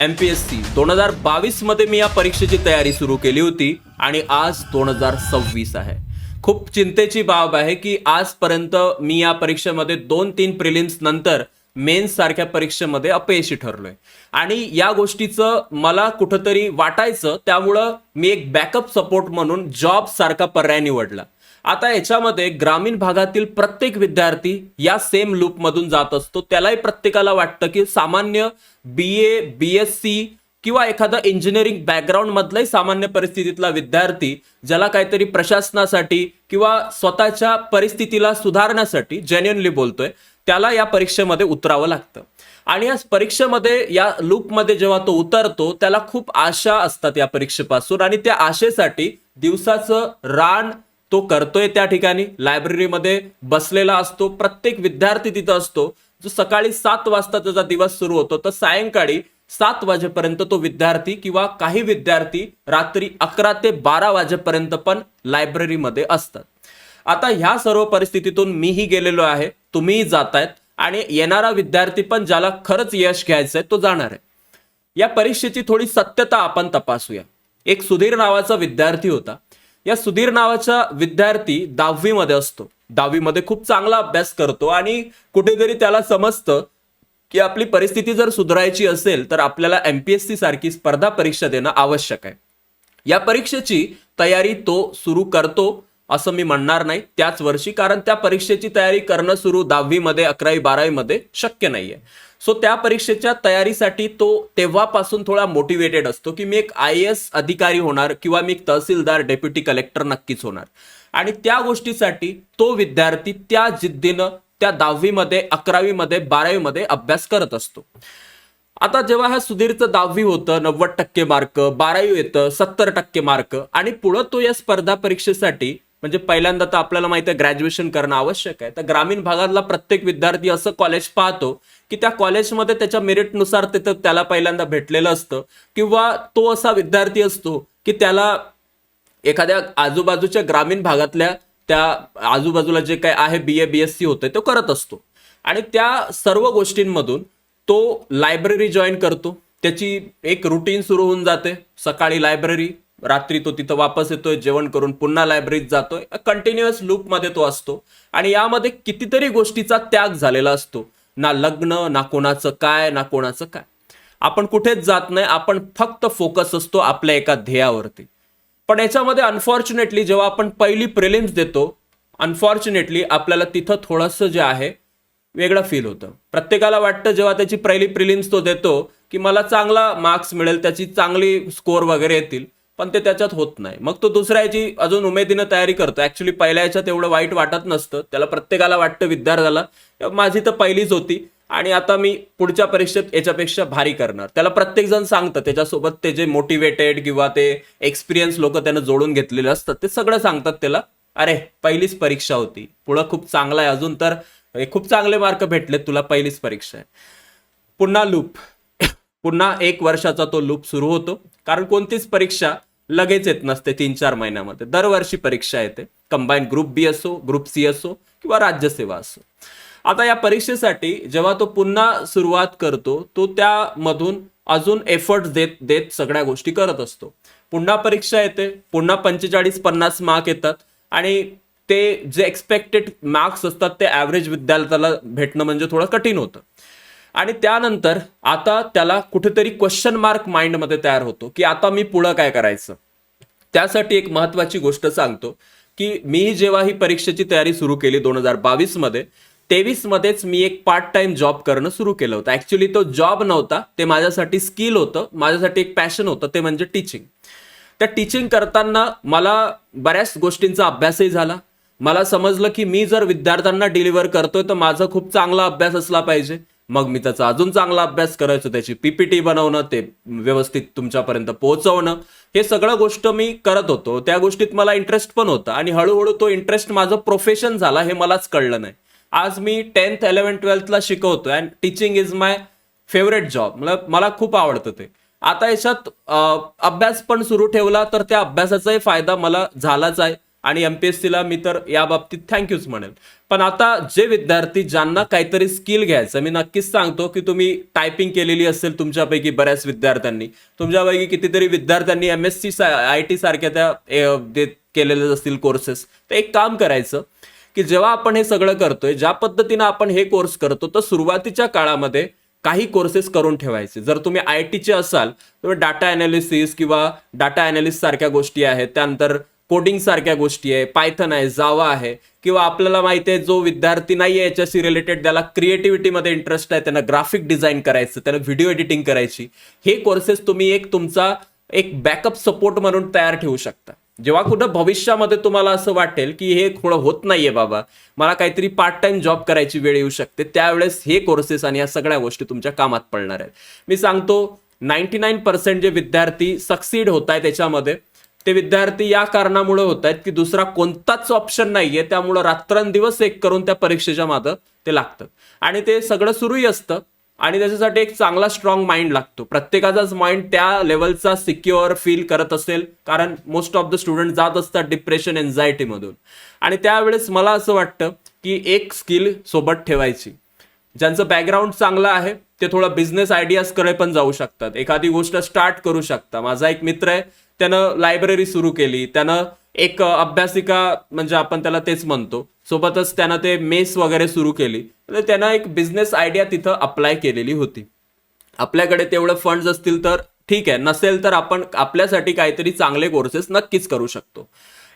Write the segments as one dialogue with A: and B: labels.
A: MPSC 2022 मध्ये मी या परीक्षेची तयारी सुरू केली होती आणि आज 2026 आहे. खूप चिंतेची बाब आहे की आजपर्यंत मी या परीक्षेमध्ये 2-3 प्रिलिम्स नंतर मेन्स सारख्या परीक्षेमध्ये अपयशी ठरलोय आणि या गोष्टीचं मला कुठंतरी वाटायचं, त्यामुळं मी एक बॅकअप सपोर्ट म्हणून जॉब सारखा पर्याय निवडला. आता याच्यामध्ये ग्रामीण भागातील प्रत्येक विद्यार्थी या सेम लूप मधून जात असतो. त्यालाही प्रत्येकाला वाटतं की सामान्य BA BSc किंवा एखादा इंजिनिअरिंग बॅकग्राऊंड मधलाही सामान्य परिस्थितीतला विद्यार्थी ज्याला काहीतरी प्रशासनासाठी किंवा स्वतःच्या परिस्थितीला सुधारण्यासाठी जेन्युइनली बोलतोय, त्याला या परीक्षेमध्ये उतरावं लागतं. आणि या परीक्षेमध्ये या लूपमध्ये जेव्हा तो उतरतो त्याला खूप आशा असतात या परीक्षेपासून आणि त्या आशेसाठी दिवसाचं रान तो करतोय. त्या ठिकाणी लायब्ररीमध्ये बसलेला असतो. प्रत्येक विद्यार्थी तिथं असतो जो सकाळी 7 वाजता त्याचा दिवस सुरू होतो तर सायंकाळी 7 वाजेपर्यंत तो विद्यार्थी किंवा काही विद्यार्थी रात्री 11 ते 12 वाजेपर्यंत पण लायब्ररीमध्ये असतात. आता ह्या सर्व परिस्थितीतून मीही गेलेलो आहे, तुम्हीही जातायत आणि येणारा विद्यार्थी पण ज्याला खरंच यश घ्यायचंय तो जाणार आहे. या परीक्षेची थोडी सत्यता आपण तपासूया. एक सुधीर नावाचा विद्यार्थी होता. या सुधीर नावाचा विद्यार्थी 10वी मध्ये असतो. 10वी मध्ये खूप चांगला अभ्यास करतो आणि कुठेतरी त्याला समजतं की आपली परिस्थिती जर सुधारायची असेल तर आपल्याला MPSC सारखी स्पर्धा परीक्षा देणं आवश्यक आहे. या परीक्षेची तयारी तो सुरू करतो असं मी म्हणणार नाही त्याच वर्षी, कारण त्या परीक्षेची तयारी करणं सुरू 10वी मध्ये 11वी 12वी मध्ये शक्य नाहीये. सो त्या परीक्षेच्या तयारीसाठी तो तेव्हापासून थोडा मोटिवेटेड असतो की मी एक IAS अधिकारी होणार किंवा मी एक तहसीलदार डेप्युटी कलेक्टर नक्कीच होणार. आणि त्या गोष्टीसाठी तो विद्यार्थी त्या जिद्दीनं त्या 10वी मध्ये 11वी मध्ये 12वी मध्ये अभ्यास करत असतो. आता जेव्हा हा सुधीरचं 10वी होतं 90% मार्क, 12वी येतं 70% मार्क आणि पुढं तो या स्पर्धा परीक्षेसाठी, म्हणजे पहिल्यांदा तर आपल्याला माहिती आहे ग्रॅज्युएशन करणं आवश्यक आहे. तर ग्रामीण भागातला प्रत्येक विद्यार्थी असं कॉलेज पाहतो की त्या कॉलेजमध्ये त्याच्या मेरिटनुसार तिथं त्याला पहिल्यांदा भेटलेलं असतं किंवा तो असा विद्यार्थी असतो की त्याला एखाद्या आजूबाजूच्या ग्रामीण भागातल्या त्या आजूबाजूला जे काय आहे BA BSc होते तो करत असतो. आणि त्या सर्व गोष्टींमधून तो लायब्ररी जॉईन करतो. त्याची एक रुटीन सुरू होऊन जाते. सकाळी लायब्ररी, रात्री तो तिथं वापस येतोय, जेवण करून पुन्हा लायब्ररीत जातोय. कंटिन्युअस लूप मध्ये तो असतो आणि यामध्ये कितीतरी गोष्टीचा त्याग झालेला असतो. ना लग्न, ना कोणाचं काय, ना कोणाचं काय. आपण कुठेच जात नाही, आपण फक्त फोकस असतो आपल्या एका ध्येयावरती. पण याच्यामध्ये अनफॉर्च्युनेटली जेव्हा आपण पहिली प्रिलिम्स देतो, अनफॉर्च्युनेटली आपल्याला तिथं थोडंसं जे आहे वेगळं फील होतं. प्रत्येकाला वाटतं जेव्हा त्याची पहिली प्रिलिम्स तो देतो की मला चांगला मार्क्स मिळेल, त्याची चांगली स्कोर वगैरे येतील, पण ते त्याच्यात होत नाही. मग तो दुसऱ्या याची अजून उमेदीनं तयारी करतो. ऍक्च्युली पहिल्या याच्यात एवढं वाईट वाटत नसतं. त्याला प्रत्येकाला वाटतं विद्यार्थ्याला माझी तर पहिलीच होती आणि आता मी पुढच्या परीक्षेत याच्यापेक्षा भारी करणार. त्याला प्रत्येक जण सांगतं, त्याच्यासोबत ते जे मोटिवेटेड किंवा ते एक्सपिरियन्स लोक त्यानं जोडून घेतलेले असतात ते सगळं सांगतात त्याला, अरे पहिलीच परीक्षा होती, पुढं खूप चांगला आहे, अजून तर खूप चांगले मार्क भेटले तुला, पहिलीच परीक्षा आहे. पुन्हा लूप, पुन्हा 1 वर्षाचा तो लूप सुरू होतो. कारण कोणतीच परीक्षा लगेच येत नसते 3-4 महिन्यामध्ये. दरवर्षी परीक्षा येते. कंबाईन ग्रुप B असो, ग्रुप C असो किंवा राज्यसेवा असो. आता या परीक्षेसाठी जेव्हा तो पुन्हा सुरुवात करतो तो त्यामधून अजून एफर्ट देत देत सगळ्या गोष्टी करत असतो. पुन्हा परीक्षा येते, पुन्हा 45-50 मार्क येतात आणि ते जे एक्सपेक्टेड मार्क्स असतात ते ॲव्हरेज विद्यार्थ्याला भेटणं म्हणजे थोडं कठीण होतं. आणि त्यानंतर आता त्याला कुठेतरी क्वेश्चन मार्क माइंडमध्ये तयार होतो की आता मी पुढं काय करायचं. त्यासाठी एक महत्वाची गोष्ट सांगतो की मी जेव्हा ही परीक्षेची तयारी सुरू केली 2022 मध्ये, 23 मध्येच मी एक पार्ट टाइम जॉब करणं सुरू केलं होतं. ऍक्च्युली तो जॉब नव्हता, ते माझ्यासाठी स्किल होतं, माझ्यासाठी एक पॅशन होतं, ते म्हणजे टीचिंग. त्या टीचिंग करताना मला बऱ्याच गोष्टींचा अभ्यासही झाला. मला समजलं की मी जर विद्यार्थ्यांना डिलिव्हर करतोय तर माझा खूप चांगला अभ्यास असला पाहिजे. मग मी त्याचा अजून चांगला अभ्यास करायचो, त्याची PPT बनवणं, ते व्यवस्थित तुमच्यापर्यंत पोहोचवणं, हे सगळं गोष्ट मी करत होतो. त्या गोष्टीत मला इंटरेस्ट पण होता आणि हळूहळू तो इंटरेस्ट माझं प्रोफेशन झाला हे मलाच कळलं नाही. आज मी 10th 11th 12th ला शिकवतोय and teaching is my favourite job. मला खूप आवडतं ते. आता याच्यात अभ्यास पण सुरू ठेवला तर त्या अभ्यासाचाही फायदा मला झालाच आहे. आणि एमपीएससीला मी तर या बाबतीत थँक्यूच म्हणेल. पण आता जे विद्यार्थी ज्यांना काहीतरी स्किल घ्यायचं, मी नक्कीच सांगतो की तुम्ही टायपिंग केलेली असेल तुमच्यापैकी बऱ्याच विद्यार्थ्यांनी, तुमच्यापैकी कितीतरी विद्यार्थ्यांनी MSc IT सारख्या त्या केलेले असतील कोर्सेस. तर एक काम करायचं की जेव्हा आपण हे सगळं करतोय, ज्या पद्धतीनं आपण हे कोर्स करतो, तर सुरुवातीच्या काळामध्ये काही कोर्सेस करून ठेवायचे. जर तुम्ही ITचे असाल तर डाटा अनालिसिस किंवा डाटा अनालिस्ट सारख्या गोष्टी आहेत, त्यानंतर कोडिंग सारख्या गोष्टी आहे, पायथन आहे, जावा आहे, किंवा आपल्याला माहिती आहे जो विद्यार्थी नाही आहे याच्याशी रिलेटेड, त्याला क्रिएटिव्हिटीमध्ये इंटरेस्ट आहे, त्यांना ग्राफिक डिझाईन करायचं, त्यांना व्हिडिओ एडिटिंग करायची, हे कोर्सेस तुम्ही एक तुमचा एक बॅकअप सपोर्ट म्हणून तयार ठेवू शकता. जेव्हा कुठं भविष्यामध्ये तुम्हाला असं वाटेल की हे थोडं होत नाहीये बाबा, मला काहीतरी पार्ट टाइम जॉब करायची वेळ येऊ शकते, त्यावेळेस हे कोर्सेस आणि या सगळ्या गोष्टी तुमच्या कामात पडणार आहेत. मी सांगतो 99% जे विद्यार्थी सक्सीड होत आहेत त्याच्यामध्ये, ते विद्यार्थी या कारणामुळे होत आहेत की दुसरा कोणताच ऑप्शन नाहीये, त्यामुळं रात्रंदिवस एक करून त्या परीक्षेच्या मागं ते लागतात. आणि ते सगळं सुरूही असतं आणि त्याच्यासाठी एक चांगला स्ट्रॉंग माइंड लागतो. प्रत्येकाचाच माइंड त्या लेवलचा सिक्युअर फील करत असेल, कारण मोस्ट ऑफ द स्टुडंट जात असतात डिप्रेशन एन्झायटी मधून. आणि त्यावेळेस मला असं वाटतं की एक स्किल सोबत ठेवायची. ज्यांचं बॅकग्राऊंड चांगलं आहे ते थोडं बिझनेस आयडियाजकडे पण जाऊ शकतात, एखादी गोष्ट स्टार्ट करू शकता. माझा एक मित्र आहे, त्यानं लायब्ररी सुरू केली, त्यानं एक अभ्यासिका म्हणजे आपण त्याला तेच म्हणतो, सोबतच त्यानं ते मेस वगैरे सुरू केली. तर त्यानं एक बिझनेस आयडिया तिथं अप्लाय केलेली होती. आपल्याकडे तेवढे फंड्स असतील तर ठीक आहे, नसेल तर आपण आपल्यासाठी काहीतरी चांगले कोर्सेस नक्कीच करू शकतो.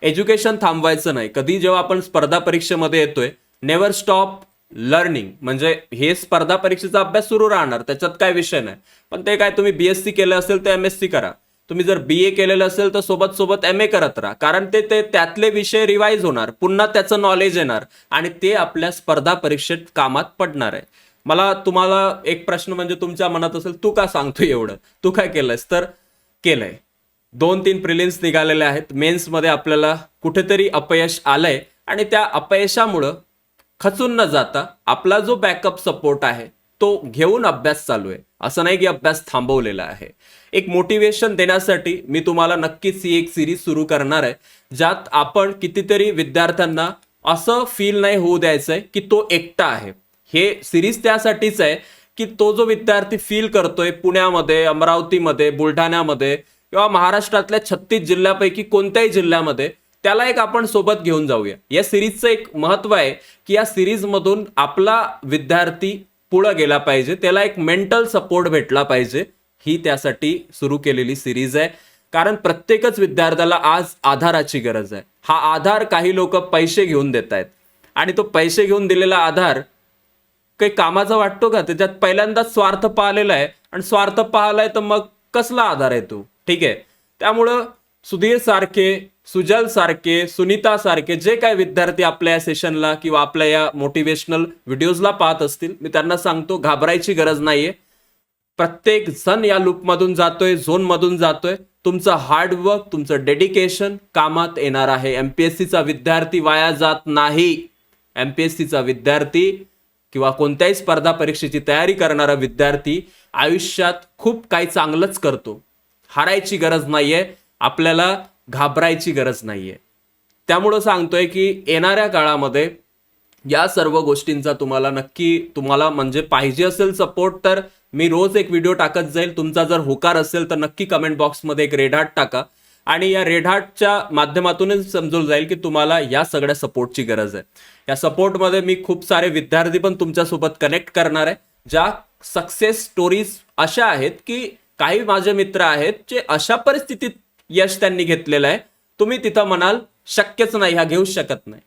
A: एज्युकेशन थांबवायचं नाही. कधी जेव्हा आपण स्पर्धा परीक्षेमध्ये येतोय, नेव्हर स्टॉप लर्निंग. म्हणजे हे स्पर्धा परीक्षेचा अभ्यास सुरू राहणार, त्याच्यात काय विषय नाही. पण ते काय, तुम्ही BSc केलं असेल तर MSc करा, तुम्ही जर BA केलेलं असेल तर सोबत सोबत MA करत राहा, कारण ते त्यातले विषय रिवाईज होणार, पुन्हा त्याचं नॉलेज येणार आणि ते आपल्या स्पर्धा परीक्षेत कामात पडणार आहे. मला तुम्हाला एक प्रश्न म्हणजे तुमच्या मनात असेल, तू का सांगतोय एवढं, तू काय केलंयस? तर केलंय. 2-3 प्रिलिम्स निघालेले आहेत. मेन्समध्ये आपल्याला कुठेतरी अपयश आलंय आणि त्या अपयशामुळं खचून न जाता आपला जो बॅकअप सपोर्ट आहे तो घेऊन अभ्यास चालू आहे. असं नाही की अभ्यास थांबवलेला आहे. एक मोटिवेशन देण्यासाठी मी तुम्हाला नक्कीच ही एक सिरीज सुरू करणार आहे, ज्यात आपण कितीतरी विद्यार्थ्यांना असं फील नाही होऊ द्यायचंय की तो एकटा आहे. हे सिरीज त्यासाठीच आहे की तो जो विद्यार्थी फील करतोय पुण्यामध्ये, अमरावतीमध्ये, बुलढाण्यामध्ये किंवा महाराष्ट्रातल्या 36 जिल्ह्यापैकी कोणत्याही जिल्ह्यामध्ये, त्याला एक आपण सोबत घेऊन जाऊया. या सिरीजचं एक महत्व आहे की या सिरीजमधून आपला विद्यार्थी पुढे गेला पाहिजे, त्याला एक मेंटल सपोर्ट भेटला पाहिजे. ही त्यासाठी सुरू केलेली सिरीज आहे. कारण प्रत्येकच विद्यार्थ्याला आज आधाराची गरज आहे. हा आधार काही लोक पैसे घेऊन देत आहेत आणि तो पैसे घेऊन दिलेला आधार काही कामाचा वाटतो का? त्याच्यात पहिल्यांदाच स्वार्थ पाहिलेला आहे आणि स्वार्थ पाहिलाय तर मग कसला आधार आहे तो? ठीक आहे. त्यामुळं सुधीर सारखे, सुजल सारखे, सुनीता सारखे जे काही विद्यार्थी आपल्या या सेशनला किंवा आपल्या या मोटिवेशनल व्हिडिओजला पाहत असतील, मी त्यांना सांगतो घाबरायची गरज नाहीये. प्रत्येक जण या लूपमधून जातोय, झोनमधून जातोय. तुमचं हार्डवर्क, तुमचं डेडिकेशन कामात येणार आहे. MPSCचा विद्यार्थी वाया जात नाही. MPSCचा विद्यार्थी किंवा कोणत्याही स्पर्धा परीक्षेची तयारी करणारा विद्यार्थी आयुष्यात खूप काही चांगलंच करतो. हारायची गरज नाहीये, आपल्याला घाबरायची गरज नाहीये. त्यामुळं सांगतोय की येणाऱ्या काळामध्ये या सर्व गोष्टींचा तुम्हाला म्हणजे पाहिजे असेल सपोर्ट, तर मी रोज एक व्हिडिओ टाकत जाईल. तुमचा जर होकार असेल तर नक्की कमेंट बॉक्समध्ये एक रेड हार्ट टाका आणि या रेड हार्टच्या माध्यमातूनच समजून जाईल की तुम्हाला या सगळ्या सपोर्टची गरज आहे. या सपोर्टमध्ये मी खूप सारे विद्यार्थी पण तुमच्यासोबत कनेक्ट करणार आहे, ज्या सक्सेस स्टोरीज अशा आहेत की काही माझे मित्र आहेत जे अशा परिस्थितीत यश त्यांनी घेतलेलं आहे, तुम्ही तिथं म्हणाल शक्यच नाही, हा घेऊ शकत नाही,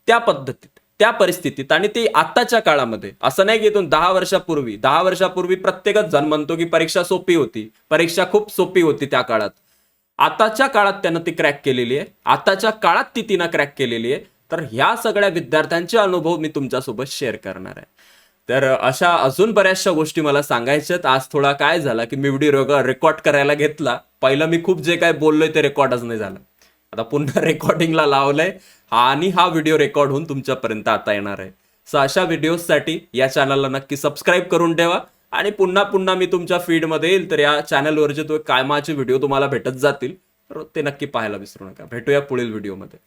A: त्या पद्धतीत, त्या परिस्थितीत. आणि ते आताच्या काळामध्ये असं नाही की 10 वर्षापूर्वी प्रत्येकच जण म्हणतो की परीक्षा सोपी होती, परीक्षा खूप सोपी होती त्या काळात. आताच्या काळात त्यानं ती क्रॅक केलेली आहे, आताच्या काळात ती तिनं क्रॅक केलेली आहे. तर ह्या सगळ्या विद्यार्थ्यांचे अनुभव मी तुमच्यासोबत शेअर करणार आहे. तर अशा अजून बऱ्याचशा गोष्टी मला सांगायच्यात. आज थोडा काय झाला की मी व्हिडिओ रेकॉर्ड करायला घेतला, पहिलं मी खूप जे काय बोललोय ते रेकॉर्डच नाही झालं. आता पुन्हा रेकॉर्डिंगला लावलंय आणि हा व्हिडिओ रेकॉर्ड होऊन तुमच्यापर्यंत आता येणार आहे. सो अशा व्हिडिओजसाठी या चॅनलला नक्की सबस्क्राईब करून ठेवा आणि पुन्हा मी तुमच्या फीडमध्ये येईल तर या चॅनलवर जे कायमाचे व्हिडिओ तुम्हाला भेटत जातील तर ते नक्की पाहायला विसरू नका. भेटूया पुढील व्हिडिओमध्ये.